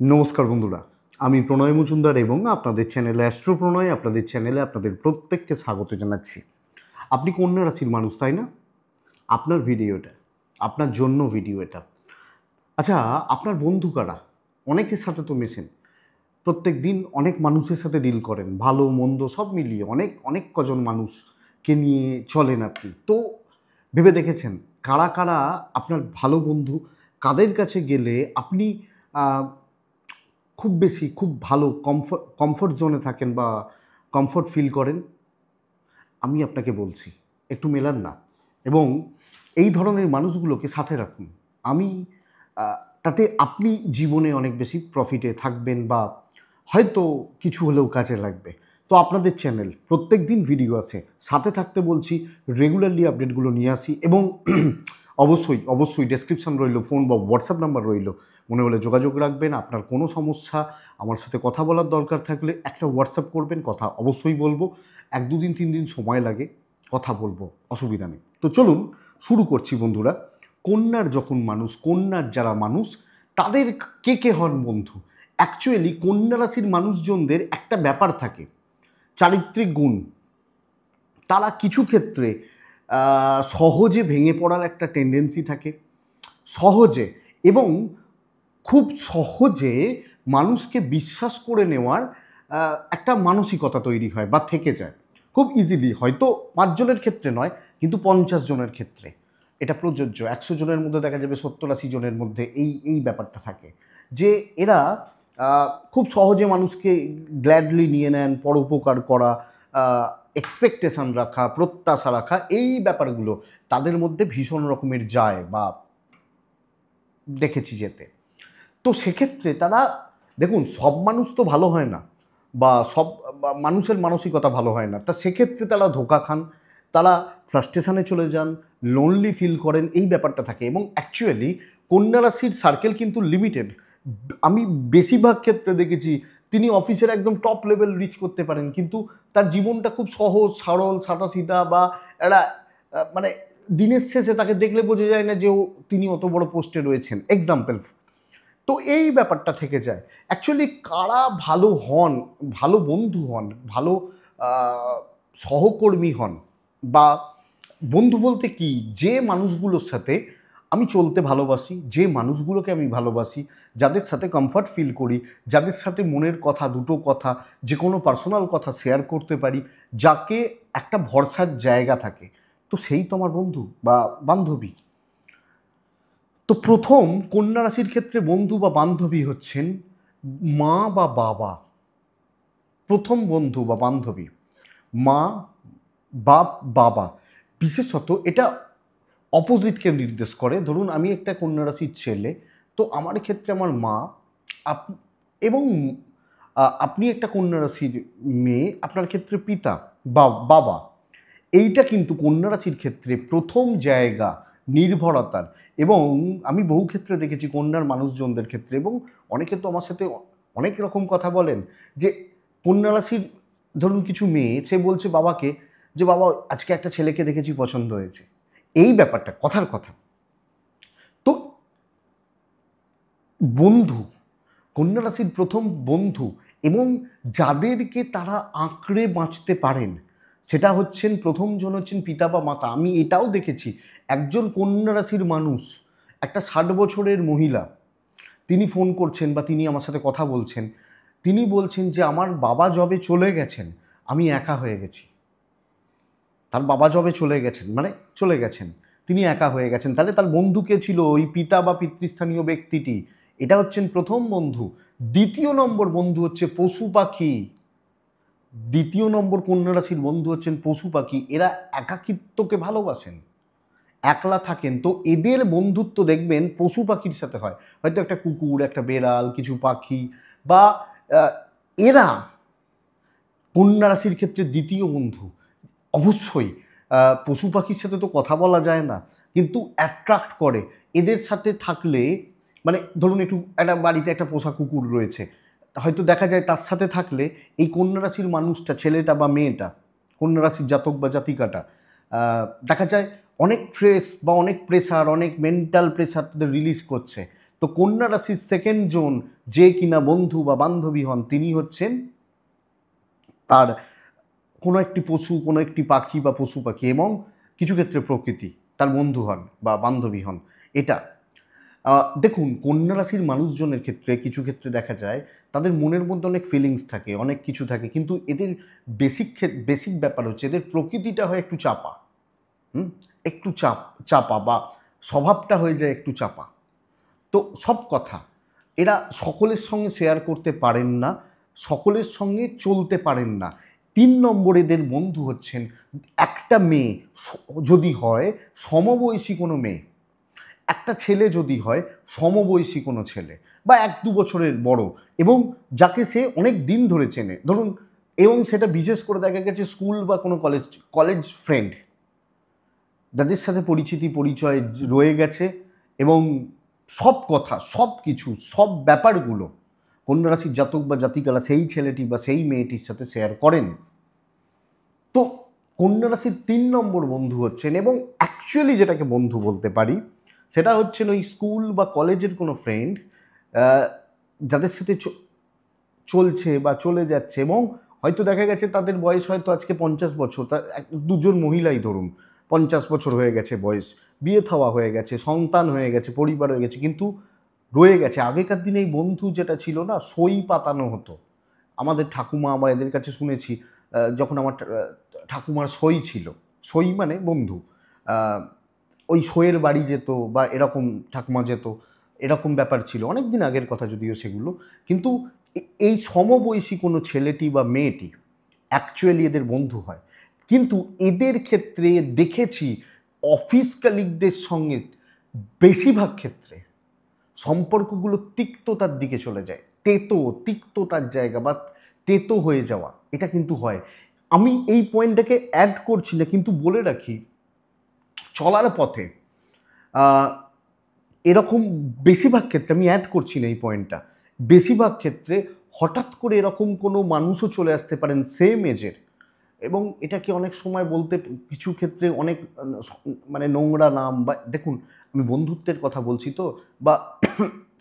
নমস্কার বন্ধুরা, আমি প্রণয় মজুমদার এবং আপনাদের চ্যানেলে অ্যাস্ট্রো প্রণয় আপনাদের চ্যানেলে আপনাদের প্রত্যেককে স্বাগত জানাচ্ছি। আপনি কন্যা রাশির মানুষ, তাই না? আপনার ভিডিও এটা, আপনার জন্য ভিডিও এটা। আচ্ছা, আপনার বন্ধু কারা? অনেকের সাথে তো মেশেন, প্রত্যেক দিন অনেক মানুষের সাথে ডিল করেন, ভালো মন্দ সব মিলিয়ে অনেক অনেক কজন মানুষকে নিয়ে চলেন আপনি। তো ভেবে দেখেছেন কারা কারা আপনার ভালো বন্ধু? কাদের কাছে গেলে আপনি খুব ভালো কমফর্ট জোনে থাকেন বা কমফর্ট ফিল করেন? আমি আপনাকে বলছি, একটু মেলান না এবং এই ধরনের মানুষগুলোকে সাথে রাখুন। আমি তাতে আপনি জীবনে অনেক বেশি প্রফিটে থাকবেন বা হয়তো কিছু হলেও কাজে লাগবে। তো আপনাদের চ্যানেল প্রত্যেক দিন ভিডিও আছে, সাথে থাকতে বলছি, রেগুলারলি আপডেটগুলো নিয়ে আসি এবং অবশ্যই অবশ্যই ডেসক্রিপশন রইল, ফোন বা হোয়াটসঅ্যাপ নাম্বার রইল, মনে হলে যোগাযোগ রাখবেন। আপনার কোনো সমস্যা, আমার সাথে কথা বলার দরকার থাকলে একটা হোয়াটসঅ্যাপ করবেন, কথা অবশ্যই বলবো। 1 2 দিন 3 দিন সময় লাগে, কথা বলবো, অসুবিধা নেই। তো চলুন শুরু করছি বন্ধুরা। কন্যার যারা মানুষ তাদের কে কে হন বন্ধু? অ্যাকচুয়ালি কন্যা রাশির মানুষজনদের একটা ব্যাপার থাকে, চারিত্রিক গুণ। তারা কিছু ক্ষেত্রে সহজে ভেঙে পড়ার একটা টেন্ডেন্সি থাকে, সহজে এবং খুব সহজে মানুষকে বিশ্বাস করে নেওয়ার একটা মানসিকতা তৈরি হয় বা থেকে যায় খুব ইজিলি। হয়তো 5 জনের ক্ষেত্রে নয়, কিন্তু 50 জনের ক্ষেত্রে এটা প্রযোজ্য। 100 জনের মধ্যে দেখা যাবে 70-80 জনের মধ্যে এই ব্যাপারটা থাকে যে এরা খুব সহজে মানুষকে গ্ল্যাডলি নিয়ে নেন, পরোপকার করা, এক্সপেকটেশন রাখা, প্রত্যাশা রাখা, এই ব্যাপারগুলো তাদের মধ্যে ভীষণ রকমের যায় বা দেখেছি যেতে। তো সেক্ষেত্রে তারা, দেখুন, সব মানুষ তো ভালো হয় না বা সব মানুষের মানসিকতা ভালো হয় না। তা সেক্ষেত্রে তারা ধোঁকা খান, তারা ফ্রাস্ট্রেশনে চলে যান, লোনলি ফিল করেন, এই ব্যাপারটা থাকে। এবং অ্যাকচুয়ালি কন্যা রাশির সার্কেল কিন্তু লিমিটেড। আমি বেশিরভাগ ক্ষেত্রে দেখেছি তিনি অফিসের একদম টপ লেভেল রিচ করতে পারেন, কিন্তু তার জীবনটা খুব সহজ সরল সাদাসিধা বা একটা মানে দিনের শেষে তাকে দেখলে বোঝা যায় না যে তিনি অত বড় পোস্টে রয়েছেন, এক্সাম্পল। তো এই ব্যাপারটা থেকে যায়। অ্যাকচুয়ালি কারা ভালো হন, ভালো বন্ধু হন, ভালো আহ, সহকর্মী হন বা বন্ধু বলতে কি, যে মানুষগুলোর সাথে আমি চলতে ভালোবাসি, যে মানুষগুলোকে আমি ভালোবাসি, যাদের সাথে কমফর্ট ফিল করি, যাদের সাথে মনের কথা, দুটো কথা, যে কোনো পার্সোনাল কথা শেয়ার করতে পারি, যাকে একটা ভরসার জায়গা থাকে, তো সেই তো আমার বন্ধু বা বান্ধবী। তো প্রথম কন্যা রাশির ক্ষেত্রে বন্ধু বা বান্ধবী হচ্ছেন মা বা বাবা। প্রথম বন্ধু বা বান্ধবী মা বা বাবা। বিশেষত এটা অপোজিটকে নির্দেশ করে। ধরুন আমি একটা কন্যা রাশির ছেলে, তো আমার ক্ষেত্রে আমার মা, এবং আপনি একটা কন্যা রাশির মেয়ে, আপনার ক্ষেত্রে পিতা বা বাবা। এইটা কিন্তু কন্যা রাশির ক্ষেত্রে প্রথম জায়গা নির্ভরতার। এবং আমি বহু ক্ষেত্রে দেখেছি কন্যার মানুষজনদের ক্ষেত্রে, এবং অনেকে তো আমার সাথে অনেক রকম কথা বলেন যে কন্যা রাশির, ধরুন কিছু মেয়ে, সে বলছে বাবাকে যে বাবা আজকে একটা ছেলেকে দেখেছি, পছন্দ হয়েছে। এই ব্যাপারটা কথার কথা। তো বন্ধু, কন্যা রাশির প্রথম বন্ধু এবং যাদেরকে তারা আঁকড়ে বাঁচতে পারেন, সেটা হচ্ছেন প্রথমজন হচ্ছেন পিতা বা মাতা। আমি এটাও দেখেছি, একজন কন্যা রাশির মানুষ, একটা 60 বছরের মহিলা, তিনি ফোন করছেন বা তিনি আমার সাথে কথা বলছেন, তিনি বলছেন যে আমার বাবা যবে চলে গেছেন আমি একা হয়ে গেছি। তার বাবা যবে চলে গেছেন, মানে চলে গেছেন, তিনি একা হয়ে গেছেন। তাহলে তার বন্ধু কে ছিল? ওই পিতা বা পিতৃস্থানীয় ব্যক্তিটি। এটা হচ্ছেন প্রথম বন্ধু। দ্বিতীয় নম্বর বন্ধু হচ্ছে পশু পাখি। দ্বিতীয় নম্বর কন্যা রাশির বন্ধু হচ্ছেন পশু পাখি। এরা একাকিত্বকে ভালোবাসেন, একলা থাকেন, তো এদের বন্ধুত্ব দেখবেন পশু পাখির সাথে হয়। হয়তো একটা কুকুর, একটা বেড়াল, কিছু পাখি বা আহ, এরা কন্যা রাশির ক্ষেত্রে দ্বিতীয় বন্ধু। অবশ্যই পশু পাখির সাথে তো কথা বলা যায় না, কিন্তু অ্যাট্রাক্ট করে এদের সাথে থাকলে। মানে ধরুন একটু একটা বাড়িতে একটা পোষা কুকুর রয়েছে, হয়তো দেখা যায় তার সাথে থাকলে এই কন্যা রাশির মানুষটা, ছেলেটা বা মেয়েটা, কন্যা রাশির জাতক বা জাতিকাটা, দেখা যায় অনেক স্ট্রেস বা অনেক প্রেশার, অনেক মেন্টাল প্রেশার তাদের রিলিজ করছে। তো কন্যা রাশির সেকেন্ড জোন যে কিনা বন্ধু বা বান্ধবী হন, তিনি হচ্ছেন তার কোনো একটি পশু, কোনো একটি পাখি বা পশু পাখি, এবং কিছু ক্ষেত্রে প্রকৃতি তার বন্ধু হন বা বান্ধবী হন। এটা দেখুন, কন্যা রাশির মানুষজনের ক্ষেত্রে কিছু ক্ষেত্রে দেখা যায় তাদের মনের মধ্যে অনেক ফিলিংস থাকে, অনেক কিছু থাকে, কিন্তু এদের বেসিক ব্যাপার হচ্ছে এদের প্রকৃতিটা হয় একটু চাপা। একটু চাপা বা স্বভাবটা হয়ে যায় একটু চাপা। তো সব কথা এরা সকলের সঙ্গে শেয়ার করতে পারেন না, সকলের সঙ্গে চলতে পারেন না। 3 নম্বর এদের বন্ধু হচ্ছেন একটা মেয়ে যদি হয়, সমবয়সী কোনো মেয়ে, একটা ছেলে যদি হয় সমবয়সী কোনো ছেলে বা 1-2 বছরের বড়, এবং যাকে সে অনেক দিন ধরে চেনে, ধরুন, এবং সেটা বিশেষ করে দেখা গেছে স্কুল বা কোনো কলেজ ফ্রেন্ড, যাদের সাথে পরিচয় রয়ে গেছে, এবং সব কথা, সব কিছু, সব ব্যাপারগুলো কন্যা রাশির জাতক বা জাতিকারা সেই ছেলেটি বা সেই মেয়েটির সাথে শেয়ার করেন। তো কন্যা রাশির 3 নম্বর বন্ধু হচ্ছেন, এবং অ্যাকচুয়ালি যেটাকে বন্ধু বলতে পারি, সেটা হচ্ছেন ওই স্কুল বা কলেজের কোনো ফ্রেন্ড, যাদের সাথে চলছে বা চলে যাচ্ছে, এবং হয়তো দেখা গেছে তাদের বয়স হয়তো আজকে 50 বছর, তার দুজন মহিলাই ধরুন 50 বছর হয়ে গেছে বয়স, বিয়ে থাওয়া হয়ে গেছে, সন্তান হয়ে গেছে, পরিবার হয়ে গেছে, কিন্তু রয়ে গেছে। আগেকার দিনে এই বন্ধু যেটা ছিল না, সই পাতানো হতো। আমাদের ঠাকুমা বা এদের কাছে শুনেছি, যখন আমার ঠাকুমার সই ছিল, সই মানে বন্ধু, ওই সইয়ের বাড়ি যেত বা এরকম ঠাকুমা যেত, এরকম ব্যাপার ছিল, অনেক দিন আগের কথা যদিও সেগুলো। কিন্তু এই সমবয়সী কোনো ছেলেটি বা মেয়েটি অ্যাকচুয়ালি এদের বন্ধু হয়, কিন্তু এদের ক্ষেত্রে দেখেছি অফিস কালিগদের সঙ্গে বেশিরভাগ ক্ষেত্রে সম্পর্কগুলো তিক্ততার দিকে চলে যায়, তিক্ততার জায়গা বা তেতো হয়ে যাওয়া, এটা কিন্তু হয়। আমি এই পয়েন্টটাকে অ্যাড করছি না, কিন্তু বলে রাখি, চলার পথে এরকম বেশিরভাগ ক্ষেত্রে, আমি অ্যাড করছি না এই পয়েন্টটা, বেশিরভাগ ক্ষেত্রে হঠাৎ করে এরকম কোনো মানুষও চলে আসতে পারেন সেম এজের, এবং এটাকে অনেক সময় বলতে কিছু ক্ষেত্রে অনেক মানে নোংরা নাম, বা দেখুন, আমি বন্ধুত্বের কথা বলছি তো, বা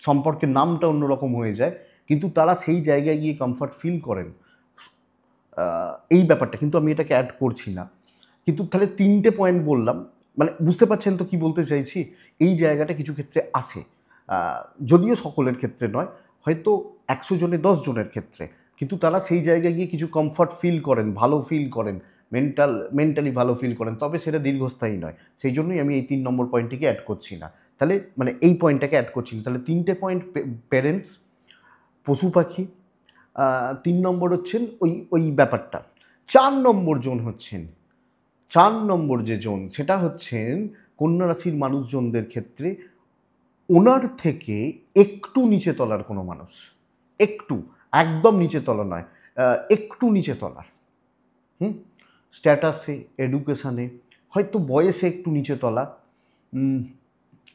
সম্পর্কের নামটা অন্যরকম হয়ে যায়, কিন্তু তারা সেই জায়গায় গিয়ে কমফর্ট ফিল করেন, এই ব্যাপারটা কিন্তু আমি এটাকে অ্যাড করছি না। কিন্তু তাহলে 3টে পয়েন্ট বললাম, মানে বুঝতে পারছেন তো কি বলতে চাইছি? এই জায়গাটা কিছু ক্ষেত্রে আসে, যদিও সকলের ক্ষেত্রে নয়, হয়তো 100 জনে 10 জনের ক্ষেত্রে, কিন্তু তারা সেই জায়গায় গিয়ে কিছু কমফর্ট ফিল করেন, ভালো ফিল করেন, মেন্টালি ভালো ফিল করেন, তবে সেটা দীর্ঘস্থায়ী নয়। সেই জন্যই আমি এই 3 নম্বর পয়েন্টটিকে অ্যাড করছি না। তাহলে মানে এই পয়েন্টটাকে অ্যাড করছি না। তাহলে 3টে পয়েন্ট, প্যারেন্টস, পশু পাখি, 3 নম্বর হচ্ছেন ওই ব্যাপারটা। 4 নম্বর জোন হচ্ছেন, 4 নম্বর যে জোন, সেটা হচ্ছেন কন্যা রাশির মানুষজনদের ক্ষেত্রে ওনার থেকে একটু নিচে তলার কোনো মানুষ, একটু, একদম নিচে তলা নয়, একটু নিচে তলার, স্ট্যাটাসে, এডুকেশানে, হয়তো বয়সে একটু নিচে তলা,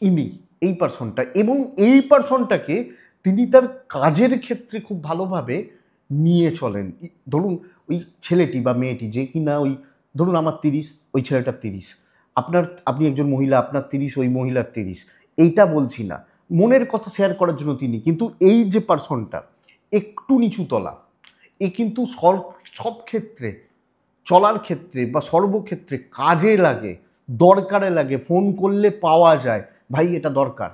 ইনি, এই পার্সনটা, এবং এই পার্সনটাকে তিনি তার কাজের ক্ষেত্রে খুব ভালোভাবে নিয়ে চলেন। ধরুন, ওই ছেলেটি বা মেয়েটি যে কিনা ওই, ধরুন আমার 30, ওই ছেলেটার 30, আপনি একজন মহিলা, আপনার 30, ওই মহিলার 30, এইটা বলছি না, মনের কথা শেয়ার করার জন্য তিনি, কিন্তু এই যে পার্সনটা একটু নিচু তলা, এ কিন্তু সব ক্ষেত্রে, চলার ক্ষেত্রে বা সর্বক্ষেত্রে কাজে লাগে, দরকারে লাগে, ফোন করলে পাওয়া যায়, ভাই এটা দরকার,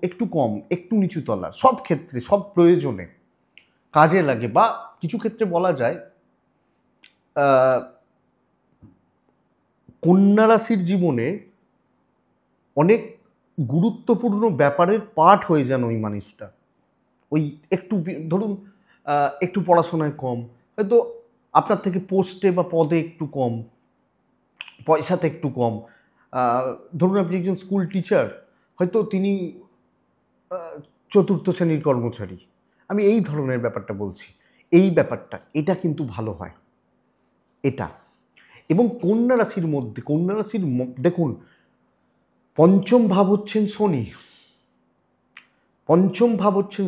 একটু কম, একটু নিচু তলার, সব ক্ষেত্রে, সব প্রয়োজনে কাজে লাগে, বা কিছু ক্ষেত্রে বলা যায় কন্যা রাশির জীবনে অনেক গুরুত্বপূর্ণ ব্যাপারের পার্ট হয়ে যান ওই মানুষটা। ওই একটু ধরুন, একটু পড়াশোনায় কম, হয়তো আপনার থেকে পোস্টে বা পদে একটু কম, পয়সাতে একটু কম, ধরুন আপনি একজন স্কুল টিচার, হয়তো তিনি চতুর্থ শ্রেণীর কর্মচারী, আমি এই ধরনের ব্যাপারটা বলছি, এই ব্যাপারটা, এটা কিন্তু ভালো হয় এটা। এবং কন্যা রাশির মধ্যে, দেখুন, পঞ্চম ভাব হচ্ছেন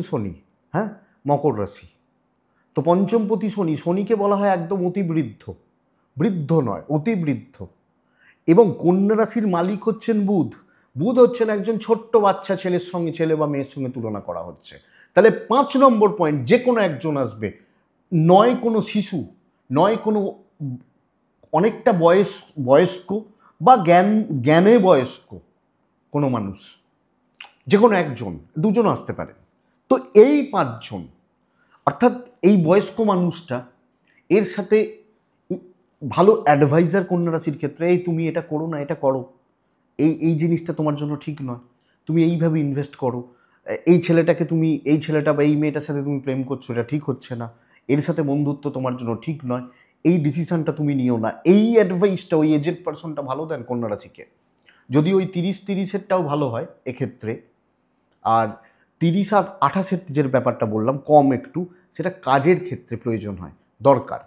শনি, হ্যাঁ, মকর রাশি, তো পঞ্চমপতি শনি, শনিকে বলা হয় একদম অতিবৃদ্ধ, বৃদ্ধ নয়, অতিবৃদ্ধ, এবং কন্যা রাশির মালিক হচ্ছেন বুধ, বুধ হচ্ছেন একজন ছোট্ট বাচ্চা ছেলের সঙ্গে, ছেলে বা মেয়ের সঙ্গে তুলনা করা হচ্ছে। তাহলে 5 নম্বর পয়েন্ট, যে কোনো একজন আসবে, নয় কোনো শিশু, নয় কোনো অনেকটা বয়স্ক বা জ্ঞানে বয়স্ক কোনো মানুষ, যে কোনো একজন, দুজন আসতে পারে। তো এই 5 জন, অর্থাৎ এই বয়স্ক মানুষটা, এর সাথে ভালো অ্যাডভাইজার কন্যা রাশির ক্ষেত্রে, এই তুমি এটা করো না, এটা করো, এই জিনিসটা তোমার জন্য ঠিক নয়, তুমি এইভাবে ইনভেস্ট করো, এই ছেলেটাকে তুমি, এই ছেলেটা বা এই মেয়েটার সাথে তুমি প্রেম করছো, এটা ঠিক হচ্ছে না, এর সাথে বন্ধুত্ব তোমার জন্য ঠিক নয়, এই ডিসিশনটা তুমি নিও না। এই অ্যাডভাইসটা ওই এজেড পার্সনটা ভালো দেন কন্যা রাশিকে। যদি ওই 30-30-এরটাও ভালো হয় এক্ষেত্রে, আর 30 আর 28-এর যে ব্যাপারটা বললাম কম একটু, সেটা কাজের ক্ষেত্রে প্রয়োজন হয়, দরকার,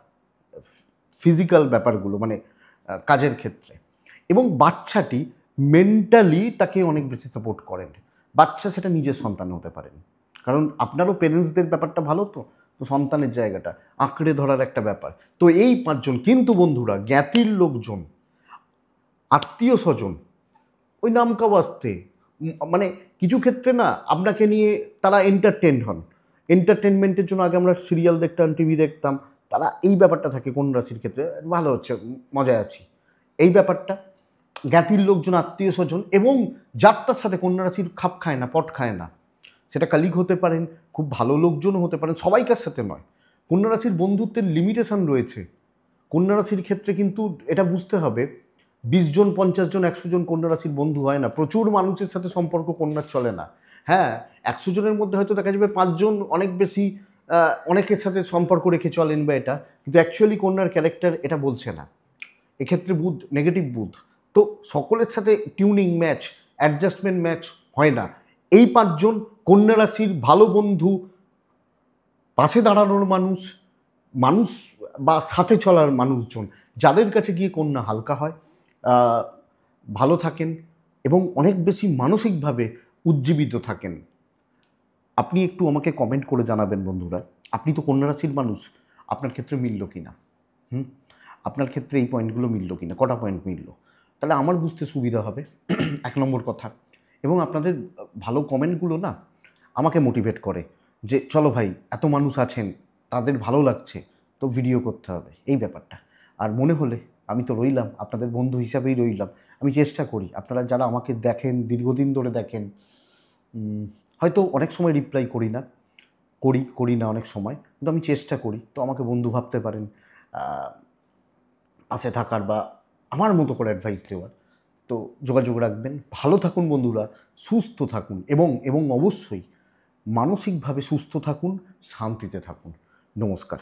ফিজিক্যাল ব্যাপারগুলো, মানে কাজের ক্ষেত্রে। এবং বাচ্চাটি মেন্টালি তাকে অনেক বেশি সাপোর্ট করেন। বাচ্চা সেটা নিজের সন্তান হতে পারেন, কারণ আপনারও পেরেন্টসদের ব্যাপারটা ভালো, তো তো সন্তানের জায়গাটা আঁকড়ে ধরার একটা ব্যাপার। তো এই 5 জন, কিন্তু বন্ধুরা জ্ঞাতির লোকজন, আত্মীয় স্বজন, ওই নামকা বাস্তে, মানে কিছু ক্ষেত্রে না আপনাকে নিয়ে তারা এন্টারটেনড হন, এন্টারটেনমেন্টের জন্য আগে আমরা সিরিয়াল দেখতাম, টিভি দেখতাম, তারা এই ব্যাপারটা থাকে কোন রাশির ক্ষেত্রে, ভালো হচ্ছে, মজায় আছি, এই ব্যাপারটা। জ্ঞাতির লোকজন, আত্মীয় স্বজন, এবং যাত্রার সাথে কন্যা রাশির খাপ খায় না, পট খায় না, সেটা কালিগ হতে পারেন, খুব ভালো লোকজনও হতে পারেন, সবাইকার সাথে নয়। কন্যা রাশির বন্ধুত্বের লিমিটেশন রয়েছে। কন্যা রাশির ক্ষেত্রে কিন্তু এটা বুঝতে হবে, 20 জন, 50 জন, 100 জন কন্যা রাশির বন্ধু হয় না। প্রচুর মানুষের সাথে সম্পর্ক কন্যার চলে না। হ্যাঁ, 100 জনের মধ্যে হয়তো দেখা যাবে 5 জন অনেক বেশি অনেকের সাথে সম্পর্ক রেখে চলেন বা এটা, কিন্তু অ্যাকচুয়ালি কন্যার ক্যারেক্টার এটা বলছে না। এক্ষেত্রে বুধ নেগেটিভ বুধ, তো সকলের সাথে টিউনিং ম্যাচ, অ্যাডজাস্টমেন্ট ম্যাচ হয় না। এই 5 জন কন্যা রাশির ভালো বন্ধু, পাশে দাঁড়ানোর মানুষ, মানুষ বা সাথে চলার মানুষজন, যাদের কাছে গিয়ে কন্যা হালকা হয়, ভালো থাকেন এবং অনেক বেশি মানসিকভাবে উজ্জীবিত থাকেন। আপনি একটু আমাকে কমেন্ট করে জানাবেন বন্ধুরা, আপনি তো কন্যা রাশির মানুষ, আপনার ক্ষেত্রে মিলল কি না? আপনার ক্ষেত্রে এই পয়েন্টগুলো মিলল কি না? কটা পয়েন্ট মিলল? তাহলে আমার বুঝতে সুবিধা হবে, 1 নম্বর কথা। এবং আপনাদের ভালো কমেন্টগুলো না আমাকে মোটিভেট করে, যে চলো ভাই, এত মানুষ আছেন, তাদের ভালো লাগছে, তো ভিডিও করতে হবে, এই ব্যাপারটা। আর মনে হলে আমি তো রইলাম, আপনাদের বন্ধু হিসাবেই রইলাম। আমি চেষ্টা করি, আপনারা যারা আমাকে দেখেন, দীর্ঘদিন ধরে দেখেন, হয়তো অনেক সময় রিপ্লাই করি না অনেক সময়, কিন্তু আমি চেষ্টা করি, তো আমাকে বন্ধু ভাবতে পারেন, পাশে থাকার বা আমার মতো করে অ্যাডভাইস দেওয়ার। তো যোগাযোগ রাখবেন। ভালো থাকুন বন্ধুরা, সুস্থ থাকুন, এবং অবশ্যই মানসিকভাবে সুস্থ থাকুন, শান্তিতে থাকুন। নমস্কার।